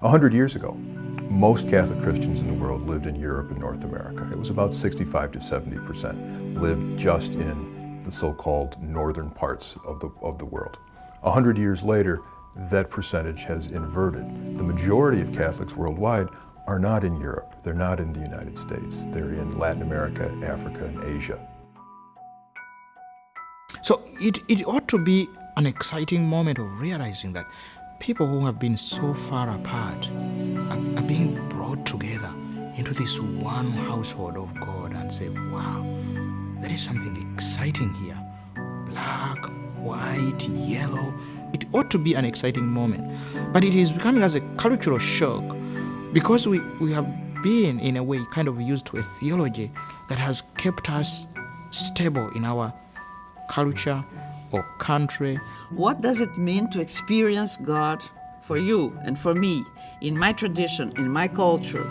100 years ago, most Catholic Christians in the world lived in Europe and North America. It was about 65 to 70% lived just in the so-called northern parts of the world. 100 years later, that percentage has inverted. The majority of Catholics worldwide are not in Europe. They're not in the United States. They're in Latin America, Africa, and Asia. So it ought to be an exciting moment of realizing that people who have been so far apart are being brought together into this one household of God and say, wow, there is something exciting here. Black, white, yellow. It ought to be an exciting moment. But it is becoming as a cultural shock because we have been, in a way, kind of used to a theology that has kept us stable in our culture or country. What does it mean to experience God for you and for me, in my tradition, in my culture?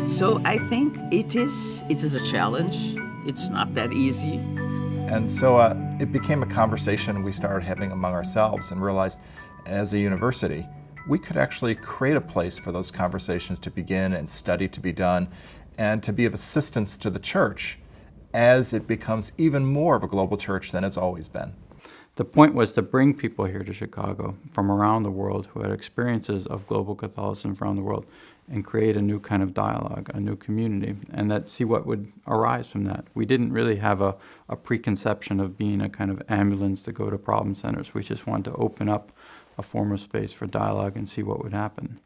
So I think it is a challenge. It's not that easy. And so it became a conversation we started having among ourselves and realized as a university, we could actually create a place for those conversations to begin and study to be done and to be of assistance to the church as it becomes even more of a global church than it's always been. The point was to bring people here to Chicago from around the world who had experiences of global Catholicism from around the world and create a new kind of dialogue, a new community, and that see what would arise from that. We didn't really have a preconception of being a kind of ambulance to go to problem centers. We just wanted to open up a form of space for dialogue and see what would happen.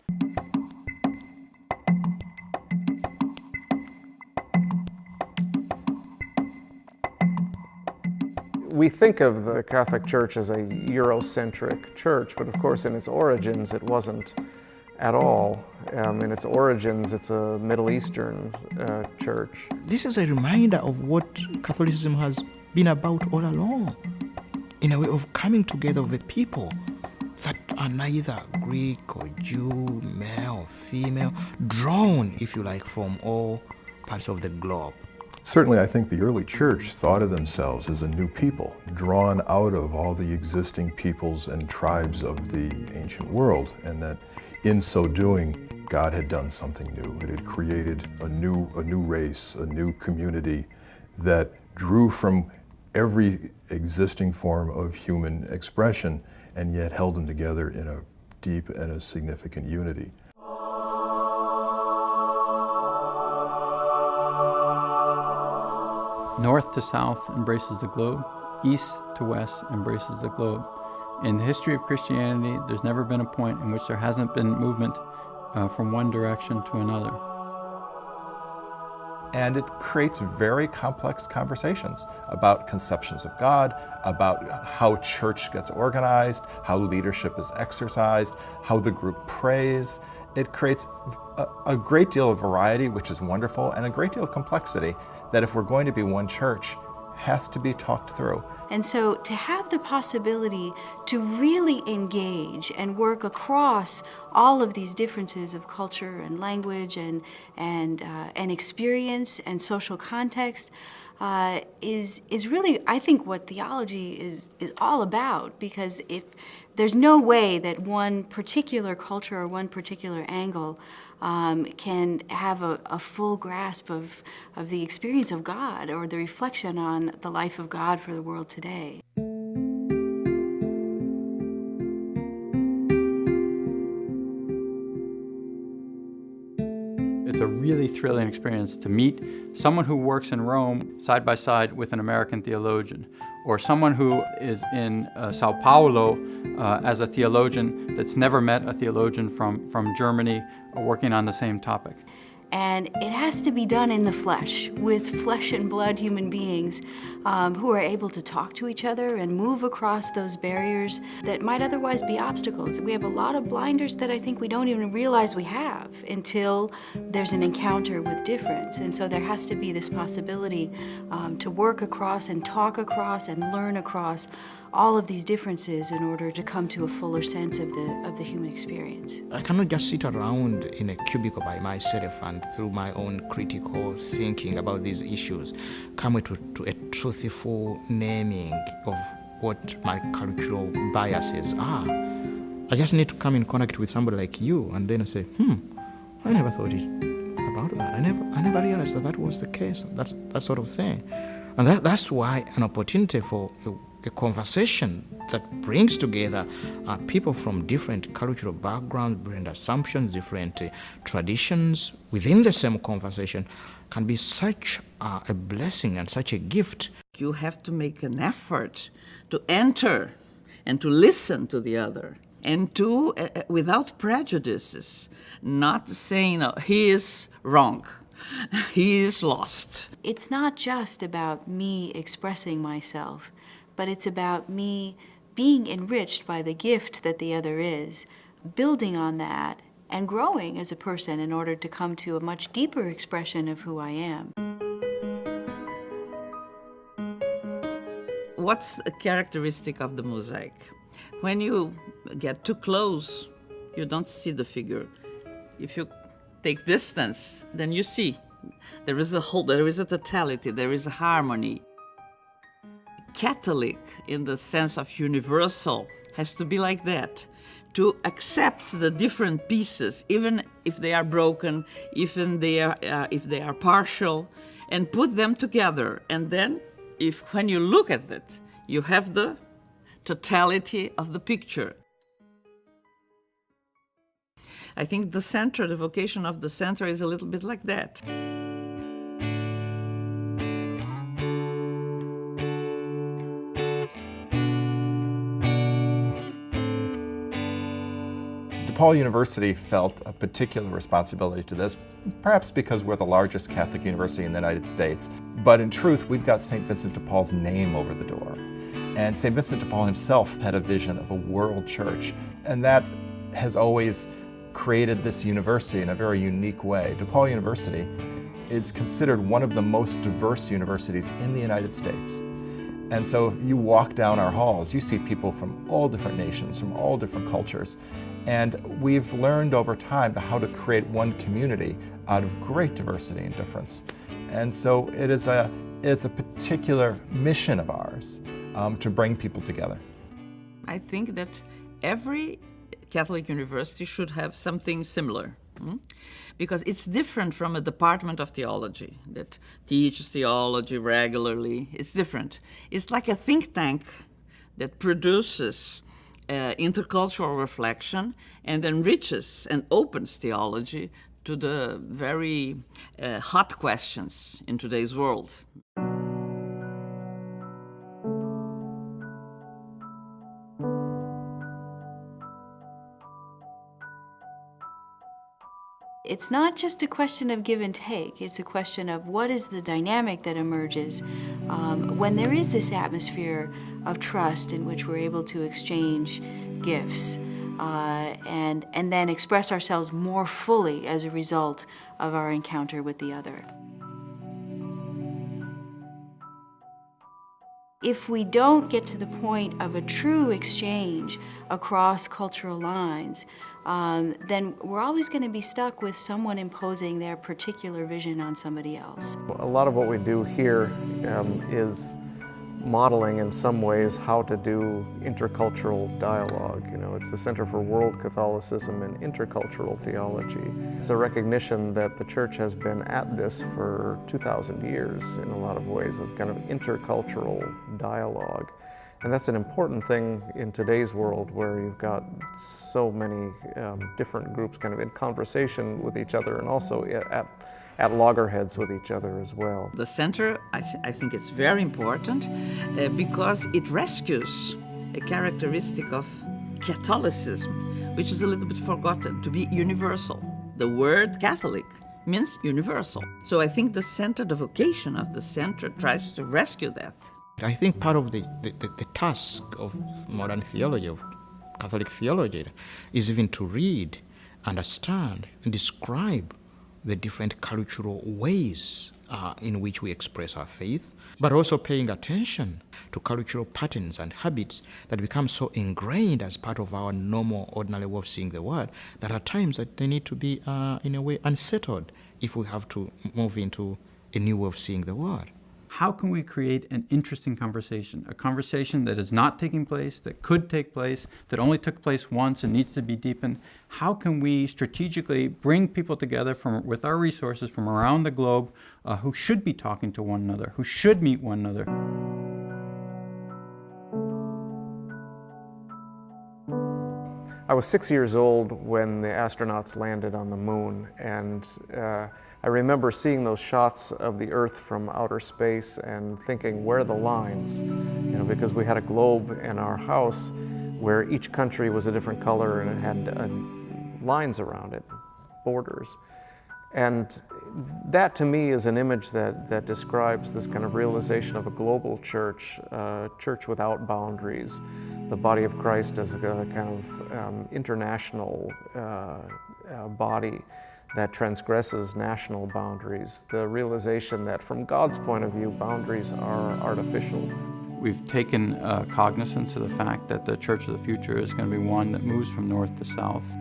We think of the Catholic Church as a Eurocentric church, but of course in its origins it wasn't at all. In its origins it's a Middle Eastern church. This is a reminder of what Catholicism has been about all along, in a way of coming together of a people that are neither Greek or Jew, male or female, drawn, if you like, from all parts of the globe. Certainly, I think the early church thought of themselves as a new people, drawn out of all the existing peoples and tribes of the ancient world, and that in so doing, God had done something new. It had created a new race, a new community that drew from every existing form of human expression and yet held them together in a deep and a significant unity. North to south embraces the globe, east to west embraces the globe. In the history of Christianity, there's never been a point in which there hasn't been movement from one direction to another. And it creates very complex conversations about conceptions of God, about how church gets organized, how leadership is exercised, how the group prays. It creates a great deal of variety, which is wonderful, and a great deal of complexity that if we're going to be one church, has to be talked through. And so to have the possibility to really engage and work across all of these differences of culture and language and experience and social context is really, I think, what theology is all about. Because if there's no way that one particular culture or one particular angle can have a full grasp of the experience of God or the reflection on the life of God for the world today. It's a really thrilling experience to meet someone who works in Rome side by side with an American theologian, or someone who is in Sao Paulo as a theologian that's never met a theologian from Germany working on the same topic. And it has to be done in the flesh, with flesh and blood human beings who are able to talk to each other and move across those barriers that might otherwise be obstacles. We have a lot of blinders that I think we don't even realize we have until there's an encounter with difference. And so there has to be this possibility to work across and talk across and learn across all of these differences in order to come to a fuller sense of the human experience. I cannot just sit around in a cubicle by myself and through my own critical thinking about these issues come to a truthful naming of what my cultural biases are. I just need to come in contact with somebody like you, and then I say, I never thought about that. I never realized that was the case. That's that sort of thing. And that's why an opportunity for a conversation that brings together people from different cultural backgrounds, different assumptions, different traditions within the same conversation can be such a blessing and such a gift. You have to make an effort to enter and to listen to the other, and to, without prejudices, not saying, no, he is wrong, he is lost. It's not just about me expressing myself, but it's about me being enriched by the gift that the other is, building on that, and growing as a person in order to come to a much deeper expression of who I am. What's a characteristic of the mosaic? When you get too close, you don't see the figure. If you take distance, then you see. There is a whole, there is a totality, there is a harmony. Catholic, in the sense of universal, has to be like that. To accept the different pieces, even if they are broken, even if they are partial, and put them together. And then, when you look at it, you have the totality of the picture. I think the center, the vocation of the center is a little bit like that. DePaul University felt a particular responsibility to this, perhaps because we're the largest Catholic university in the United States. But in truth, we've got St. Vincent de Paul's name over the door. And St. Vincent de Paul himself had a vision of a world church, and that has always created this university in a very unique way. DePaul University is considered one of the most diverse universities in the United States. And so if you walk down our halls, you see people from all different nations, from all different cultures. And we've learned over time how to create one community out of great diversity and difference. And so it's a particular mission of ours to bring people together. I think that every Catholic university should have something similar, because it's different from a department of theology that teaches theology regularly. It's different. It's like a think tank that produces intercultural reflection and enriches and opens theology to the very hot questions in today's world. It's not just a question of give and take, it's a question of what is the dynamic that emerges when there is this atmosphere of trust in which we're able to exchange gifts and then express ourselves more fully as a result of our encounter with the other. If we don't get to the point of a true exchange across cultural lines, then we're always going to be stuck with someone imposing their particular vision on somebody else. A lot of what we do here is modeling in some ways how to do intercultural dialogue. You know, it's the Center for World Catholicism and Intercultural Theology. It's a recognition that the Church has been at this for 2,000 years in a lot of ways of kind of intercultural dialogue. And that's an important thing in today's world where you've got so many different groups kind of in conversation with each other and also at loggerheads with each other as well. The center, I think it's very important because it rescues a characteristic of Catholicism, which is a little bit forgotten, to be universal. The word Catholic means universal. So I think the center, the vocation of the center tries to rescue that. I think part of the task of modern theology, of Catholic theology, is even to read, understand, and describe the different cultural ways in which we express our faith, but also paying attention to cultural patterns and habits that become so ingrained as part of our normal, ordinary way of seeing the world that at times that they need to be, in a way, unsettled if we have to move into a new way of seeing the world. How can we create an interesting conversation, a conversation that is not taking place, that could take place, that only took place once and needs to be deepened? How can we strategically bring people together with our resources from around the globe who should be talking to one another, who should meet one another? I was 6 years old when the astronauts landed on the moon, and I remember seeing those shots of the Earth from outer space and thinking, where are the lines? You know, because we had a globe in our house where each country was a different color and it had lines around it, borders. And that to me is an image that describes this kind of realization of a global church, church without boundaries, the body of Christ as a kind of international body that transgresses national boundaries, the realization that from God's point of view, boundaries are artificial. We've taken cognizance of the fact that the church of the future is going to be one that moves from north to south,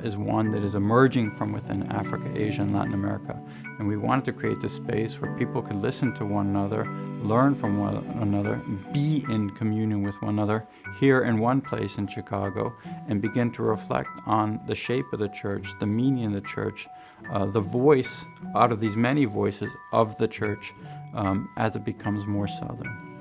is one that is emerging from within Africa, Asia, and Latin America. And we wanted to create this space where people could listen to one another, learn from one another, be in communion with one another here in one place in Chicago, and begin to reflect on the shape of the church, the meaning of the church, the voice out of these many voices of the church as it becomes more southern.